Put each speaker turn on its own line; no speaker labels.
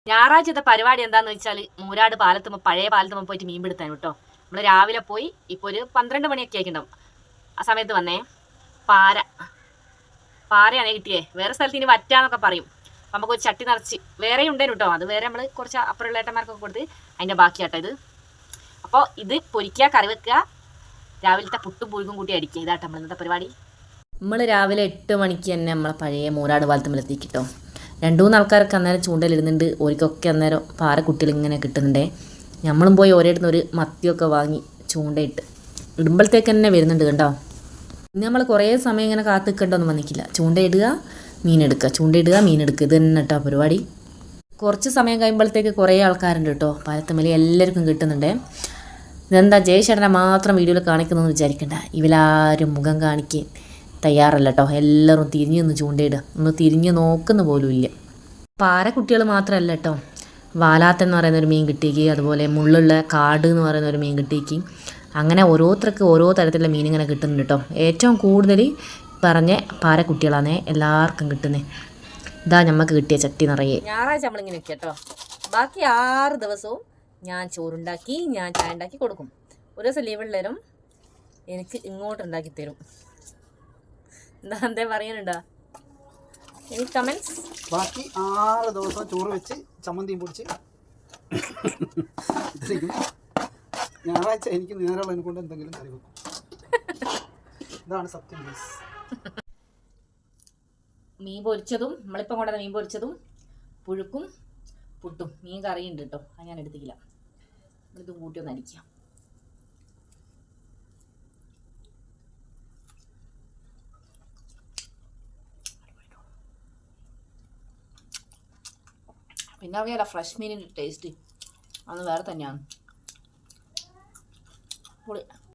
ഞായറാഴ്ചത്തെ പരിപാടി എന്താണെന്ന് വെച്ചാൽ മൂരാട് പാലത്തുമ്പോൾ പഴയ പാലത്തുമ്പോൾ പോയിട്ട് മീൻ പിടുത്താൻ കേട്ടോ. നമ്മൾ രാവിലെ പോയി ഇപ്പോൾ ഒരു 12 മണിയൊക്കെ ആയിട്ടുണ്ടാവും. ആ സമയത്ത് വന്നേ പാരയാണ് കിട്ടിയേ. വേറെ സ്ഥലത്ത് ഇനി വറ്റാന്നൊക്കെ പറയും. അപ്പം നമുക്കൊരു ചട്ടി നിറച്ച് വേറെ ഉണ്ടേനു കേട്ടോ. അത് വേറെ നമ്മൾ കുറച്ച് അപ്പുറമുള്ള ഏട്ടന്മാർക്കൊക്കെ കൊടുത്ത് അതിൻ്റെ ബാക്കിയാട്ടോ ഇത്. അപ്പോൾ ഇത് പൊരിക്കുക, കറി വെക്കുക, രാവിലത്തെ പുട്ടും പുഴുക്കും കൂട്ടി അടിക്കുക. ഇതാട്ടോ നമ്മൾ ഇന്നത്തെ പരിപാടി. നമ്മൾ രാവിലെ 8 മണിക്ക് തന്നെ നമ്മളെ പഴയ മൂരാട് പാലത്തുമ്പോൾ കിട്ടോ. 2-3 ആൾക്കാരൊക്കെ അന്നേരം ചൂണ്ടയിലിടുന്നുണ്ട്. ഓരിക്കൊക്കെ അന്നേരം പാറക്കുട്ടികൾ ഇങ്ങനെ കിട്ടുന്നുണ്ടേ. നമ്മളും പോയി ഓരോരുന്ന് ഒരു മത്തിയൊക്കെ വാങ്ങി ചൂണ്ടയിട്ട് ഇടുമ്പോഴത്തേക്ക് തന്നെ വരുന്നുണ്ട് കണ്ടോ. ഇന്ന് നമ്മൾ കുറേ സമയം ഇങ്ങനെ കാത്ത് നിൽക്കേണ്ടൊന്നും വന്നിക്കില്ല. ചൂണ്ടയിടുക, മീനെടുക്കുക, ചൂണ്ടയിടുക, മീനെടുക്കുക, ഇത് തന്നെ കേട്ടോ പരിപാടി. കുറച്ച് സമയം കഴിയുമ്പോഴത്തേക്ക് കുറേ ആൾക്കാരുണ്ട് കേട്ടോ. പാലത്തുമ്മൽ എല്ലാവർക്കും കിട്ടുന്നുണ്ടേ. ഇതെന്താ ജയശേട്ടനെ മാത്രം വീഡിയോയിൽ കാണിക്കുന്നതെന്ന് വിചാരിക്കണ്ട. ഇവരാരും മുഖം കാണിക്കാൻ തയ്യാറല്ല കേട്ടോ. എല്ലാവരും തിരിഞ്ഞ് നിന്ന് ചൂണ്ടയിടുക. ഒന്ന് തിരിഞ്ഞ് നോക്കുന്ന പോലും ഇല്ല. പാരക്കുട്ടികൾ മാത്രമല്ല കേട്ടോ, വാലാത്തെന്ന് പറയുന്ന ഒരു മീൻ കിട്ടിയേക്ക്, അതുപോലെ മുള്ളുള്ള കാട് എന്ന് പറയുന്ന ഒരു മീൻ കിട്ടിയേക്ക്. അങ്ങനെ ഓരോരുത്തർക്ക് ഓരോ തരത്തിലുള്ള മീൻ ഇങ്ങനെ കിട്ടുന്നുണ്ട് കേട്ടോ. ഏറ്റവും കൂടുതൽ പറഞ്ഞ പാരക്കുട്ടികളാണേ എല്ലാവർക്കും കിട്ടുന്നത്. ഇതാ നമുക്ക് കിട്ടിയ ചട്ടി നിറയെ. ഞായറാഴ്ച നമ്മളിങ്ങനെ വെക്കുക കേട്ടോ. ബാക്കി 6 ദിവസവും ഞാൻ ചോറുണ്ടാക്കി, ഞാൻ ചായ ഉണ്ടാക്കി കൊടുക്കും. ഒരു ദിവസം ലീവുള്ളവരും എനിക്ക് ഇങ്ങോട്ടുണ്ടാക്കി തരും. എന്താ പറയാനുണ്ടോ? Any comments.
ബാക്കി 6 ദിവസം ചോറ് വെച്ച് ചമ്മന്തിയും പൊടിച്ച് ഞായറാഴ്ച എനിക്ക് നേരമുള്ളതിനെ കൊണ്ട് എന്തെങ്കിലും കറി വെക്കും. ഇതാണ് സത്യം.
മീൻ പൊരിച്ചതും നമ്മളിപ്പം കൊണ്ടുവന്ന മീൻ പൊരിച്ചതും പുഴുക്കും പുട്ടും മീൻ കറിയുണ്ട് കേട്ടോ. അത് ഞാൻ എടുത്തില്ല. ഇതും കൂട്ടി ഒന്ന് അടിക്കാം. പിന്നെ അറിയാലോ ഫ്രഷ് മീനിൻ്റെ ടേസ്റ്റ് അന്ന് വേറെ തന്നെയാണ്. പൊളി.